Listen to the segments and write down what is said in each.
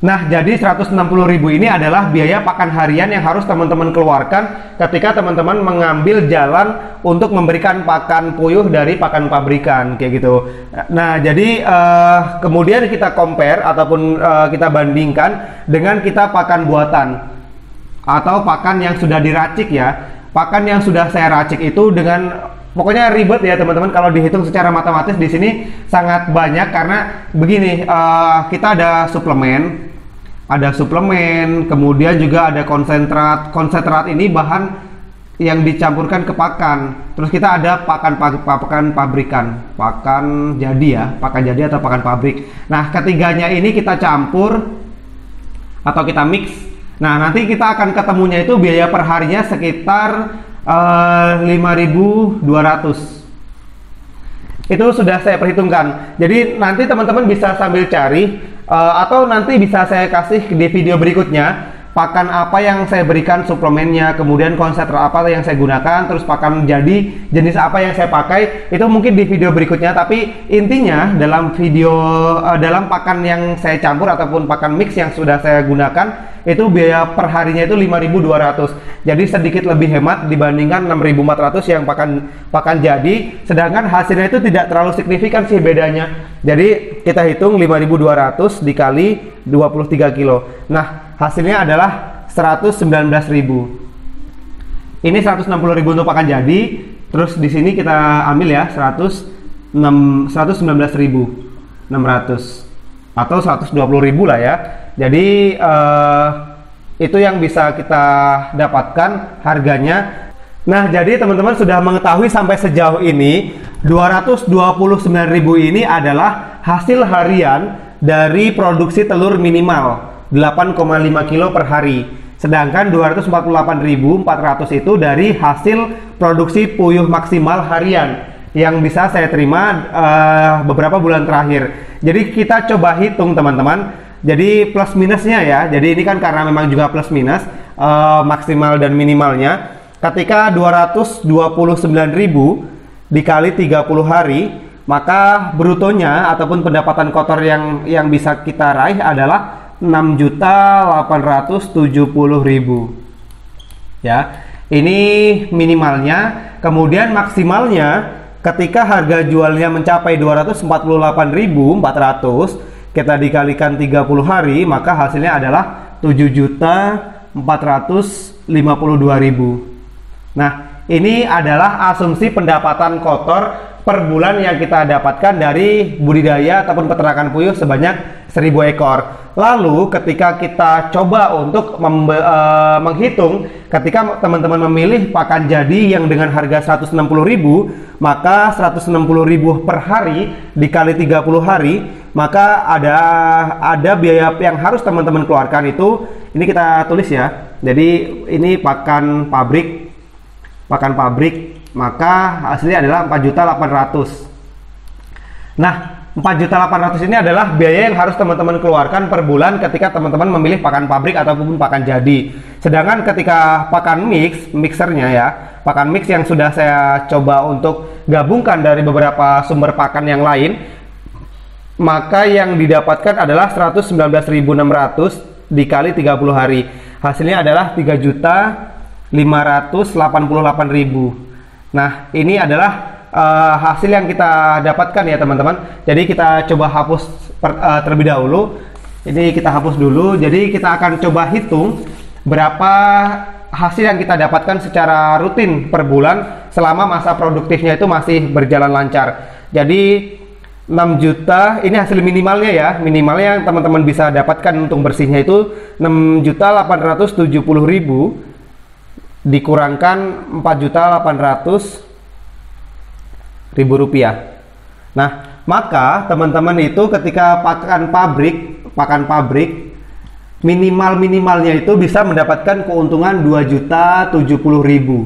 Nah, jadi 160.000 ini adalah biaya pakan harian yang harus teman-teman keluarkan ketika teman-teman mengambil jalan untuk memberikan pakan puyuh dari pakan pabrikan, kayak gitu. Nah, jadi kemudian kita compare ataupun kita bandingkan dengan kita pakan buatan atau pakan yang sudah diracik ya. Pakan yang sudah saya racik itu dengan pokoknya ribet ya teman-teman, kalau dihitung secara matematis di sini sangat banyak karena begini, kita ada suplemen, kemudian juga ada konsentrat. Konsentrat ini bahan yang dicampurkan ke pakan. Terus kita ada pakan pabrikan, pakan jadi ya, pakan jadi atau pakan pabrik. Nah, ketiganya ini kita campur atau kita mix. Nah, nanti kita akan ketemunya itu biaya per harinya sekitar 5.200. Itu sudah saya perhitungkan. Jadi nanti teman-teman bisa sambil cari atau nanti bisa saya kasih di video berikutnya pakan apa yang saya berikan, suplemennya, kemudian konsentrat apa yang saya gunakan, terus pakan jadi jenis apa yang saya pakai, itu mungkin di video berikutnya. Tapi intinya dalam video dalam pakan yang saya campur ataupun pakan mix yang sudah saya gunakan, itu biaya per harinya itu 5.200. Jadi sedikit lebih hemat dibandingkan 6.400 yang pakan jadi, sedangkan hasilnya itu tidak terlalu signifikan sih bedanya. Jadi kita hitung 5.200 dikali 23 kilo. Nah, hasilnya adalah 119.000. Ini 160.000 untuk pakan jadi. Terus di sini kita ambil ya 119.600 atau 120.000 lah ya. Jadi itu yang bisa kita dapatkan harganya. Nah, jadi teman-teman sudah mengetahui sampai sejauh ini 229.000 ini adalah hasil harian dari produksi telur minimal 8,5 kilo per hari. Sedangkan 248.400 itu dari hasil produksi puyuh maksimal harian yang bisa saya terima beberapa bulan terakhir. Jadi kita coba hitung teman-teman. Jadi plus minusnya ya. Jadi ini kan karena memang juga plus minus maksimal dan minimalnya. Ketika 229.000 dikali 30 hari, maka brutonya ataupun pendapatan kotor yang bisa kita raih adalah 6.870.000. Ya. Ini minimalnya. Kemudian maksimalnya ketika harga jualnya mencapai 248.400, kita dikalikan 30 hari, maka hasilnya adalah 7.452.000. Nah, ini adalah asumsi pendapatan kotor per bulan yang kita dapatkan dari budidaya ataupun peternakan puyuh sebanyak 1.000 ekor. Lalu ketika kita coba untuk menghitung, ketika teman-teman memilih pakan jadi yang dengan harga 160.000, maka 160.000 per hari dikali 30 hari, maka ada biaya yang harus teman-teman keluarkan itu. Ini kita tulis ya. Jadi ini pakan pabrik, maka hasilnya adalah 4.800.000. Nah, 4.800.000 ini adalah biaya yang harus teman-teman keluarkan per bulan ketika teman-teman memilih pakan pabrik ataupun pakan jadi. Sedangkan ketika pakan mixernya ya, pakan mix yang sudah saya coba untuk gabungkan dari beberapa sumber pakan yang lain, maka yang didapatkan adalah 119.600 dikali 30 hari. Hasilnya adalah 3.588.000. Nah, ini adalah hasil yang kita dapatkan ya teman-teman. Jadi kita coba hapus terlebih dahulu. Ini kita hapus dulu. Jadi kita akan coba hitung berapa hasil yang kita dapatkan secara rutin per bulan selama masa produktifnya itu masih berjalan lancar. Jadi 6 juta, ini hasil minimalnya ya. Minimalnya yang teman-teman bisa dapatkan untung bersihnya itu 6.870.000 dikurangkan 4.800.000 rupiah. Nah, maka teman-teman itu ketika pakan pabrik minimalnya itu bisa mendapatkan keuntungan 2.070.000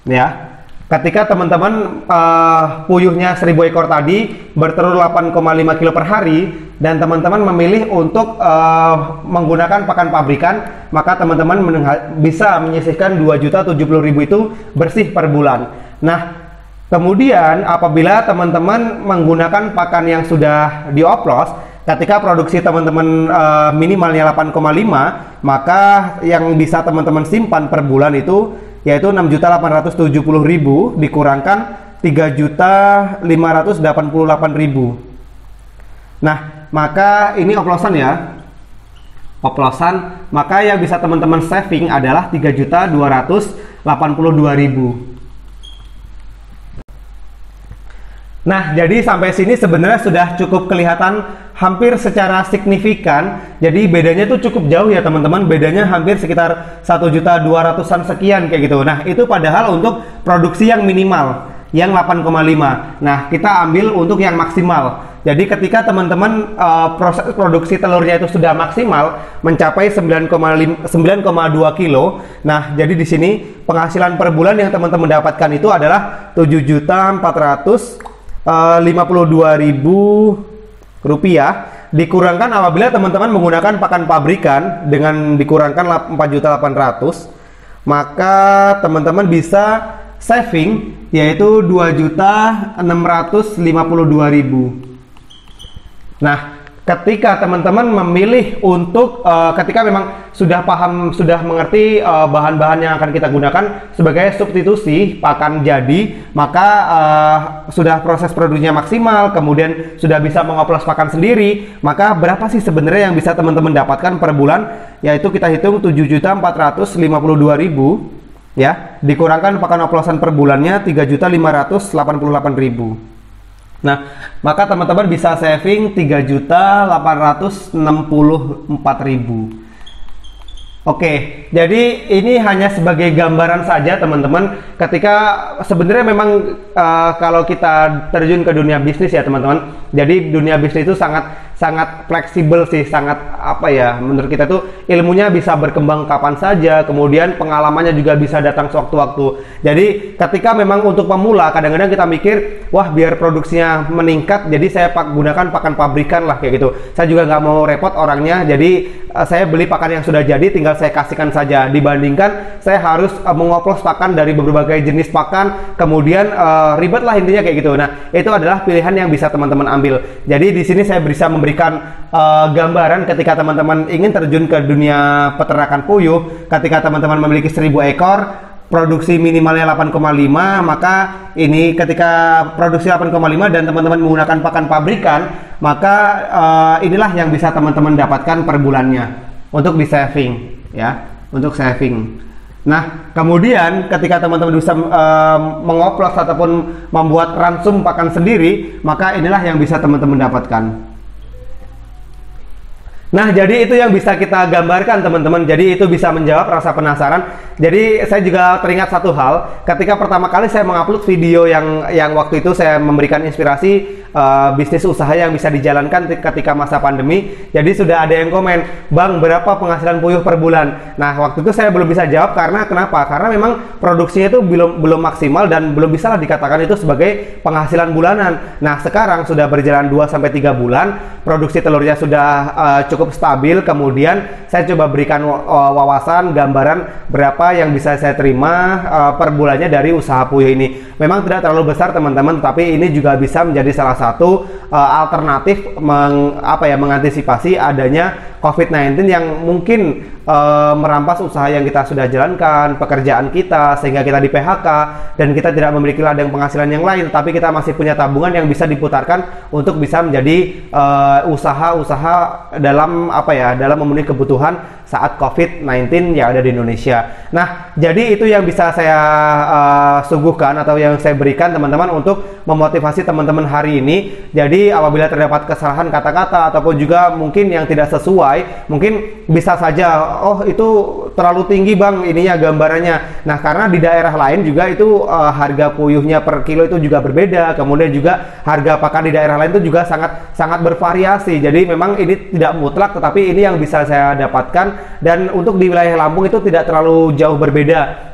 ya. Ketika teman-teman puyuhnya 1000 ekor tadi bertelur 8,5 kilo per hari dan teman-teman memilih untuk menggunakan pakan pabrikan, maka teman-teman bisa menyisihkan 2.070.000 itu bersih per bulan. Nah, kemudian apabila teman-teman menggunakan pakan yang sudah dioplos, ketika produksi teman-teman minimalnya 8,5, maka yang bisa teman-teman simpan per bulan itu yaitu 6.870.000 dikurangkan 3.588.000. Nah, maka ini oplosan ya. Oplosan, maka yang bisa teman-teman saving adalah 3.282.000. Nah, jadi sampai sini sebenarnya sudah cukup kelihatan hampir secara signifikan. Jadi bedanya tuh cukup jauh ya teman-teman. Bedanya hampir sekitar 1.200.000-an sekian kayak gitu. Nah, itu padahal untuk produksi yang minimal, yang 8,5. Nah, kita ambil untuk yang maksimal. Jadi ketika teman-teman proses produksi telurnya itu sudah maksimal mencapai 9,2 kilo. Nah, jadi di sini penghasilan per bulan yang teman-teman dapatkan itu adalah 7.452.000 rupiah, dikurangkan apabila teman-teman menggunakan pakan pabrikan dengan dikurangkan 4.800.000, maka teman-teman bisa saving yaitu 2.652.000. Nah, ketika teman-teman memilih untuk ketika memang sudah paham, sudah mengerti bahan-bahan yang akan kita gunakan sebagai substitusi pakan jadi, maka sudah proses produksinya maksimal, kemudian sudah bisa mengoplos pakan sendiri, maka berapa sih sebenarnya yang bisa teman-teman dapatkan per bulan? Yaitu kita hitung 7.452.000 ya, dikurangkan pakan oplosan per bulannya 3.588.000. Nah, maka teman-teman bisa saving 3.864.000. Oke, jadi ini hanya sebagai gambaran saja teman-teman. Ketika sebenarnya memang kalau kita terjun ke dunia bisnis ya teman-teman. Jadi dunia bisnis itu sangat fleksibel sih, sangat apa ya? Menurut kita tuh ilmunya bisa berkembang kapan saja, kemudian pengalamannya juga bisa datang sewaktu-waktu. Jadi ketika memang untuk pemula kadang-kadang kita mikir, wah biar produksinya meningkat, jadi saya gunakan pakan pabrikan lah kayak gitu. Saya juga nggak mau repot orangnya, jadi saya beli pakan yang sudah jadi, tinggal saya kasihkan saja, dibandingkan saya harus mengoplos pakan dari berbagai jenis pakan, kemudian ribet lah intinya kayak gitu. Nah, itu adalah pilihan yang bisa teman-teman ambil. Jadi di sini saya bisa memberikan gambaran ketika teman-teman ingin terjun ke dunia peternakan puyuh, ketika teman-teman memiliki 1000 ekor, produksi minimalnya 8,5, maka ini ketika produksi 8,5 dan teman-teman menggunakan pakan pabrikan, maka inilah yang bisa teman-teman dapatkan per bulannya untuk di saving ya, untuk saving. Nah, kemudian ketika teman-teman bisa mengoplos ataupun membuat ransum pakan sendiri, maka inilah yang bisa teman-teman dapatkan. Nah, jadi itu yang bisa kita gambarkan teman-teman. Jadi itu bisa menjawab rasa penasaran. Jadi saya juga teringat satu hal, ketika pertama kali saya mengupload video yang waktu itu saya memberikan inspirasi bisnis usaha yang bisa dijalankan ketika masa pandemi. Jadi sudah ada yang komen, "Bang, berapa penghasilan puyuh per bulan?" Nah, waktu itu saya belum bisa jawab karena kenapa? Karena memang produksinya itu belum maksimal dan belum bisa lah dikatakan itu sebagai penghasilan bulanan. Nah, sekarang sudah berjalan 2 sampai 3 bulan, produksi telurnya sudah cukup stabil, kemudian saya coba berikan wawasan, gambaran berapa yang bisa saya terima per bulannya dari usaha puyuh ini. Memang tidak terlalu besar teman-teman, tapi ini juga bisa menjadi salah satu alternatif mengantisipasi adanya COVID-19 yang mungkin merampas usaha yang kita sudah jalankan, pekerjaan kita, sehingga kita di PHK dan kita tidak memiliki ladang penghasilan yang lain, tapi kita masih punya tabungan yang bisa diputarkan untuk bisa menjadi usaha-usaha dalam dalam memenuhi kebutuhan saat COVID-19 yang ada di Indonesia. Nah, jadi itu yang bisa saya suguhkan atau yang saya berikan teman-teman untuk memotivasi teman-teman hari ini. Jadi apabila terdapat kesalahan kata-kata ataupun juga mungkin yang tidak sesuai, mungkin bisa saja, oh itu terlalu tinggi bang ininya gambarannya. Nah karena di daerah lain juga itu harga puyuhnya per kilo itu juga berbeda, kemudian juga harga pakan di daerah lain itu juga sangat bervariasi. Jadi memang ini tidak mutlak, tetapi ini yang bisa saya dapatkan, dan untuk di wilayah Lampung itu tidak terlalu jauh berbeda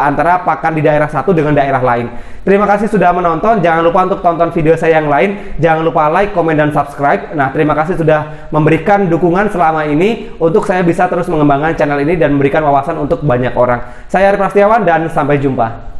antara pakan di daerah satu dengan daerah lain. Terima kasih sudah menonton. Jangan lupa untuk tonton video saya yang lain. Jangan lupa like, komen, dan subscribe. Nah, terima kasih sudah memberikan dukungan selama ini untuk saya bisa terus mengembangkan channel ini dan memberikan wawasan untuk banyak orang. Saya Arif Prasetyawan dan sampai jumpa.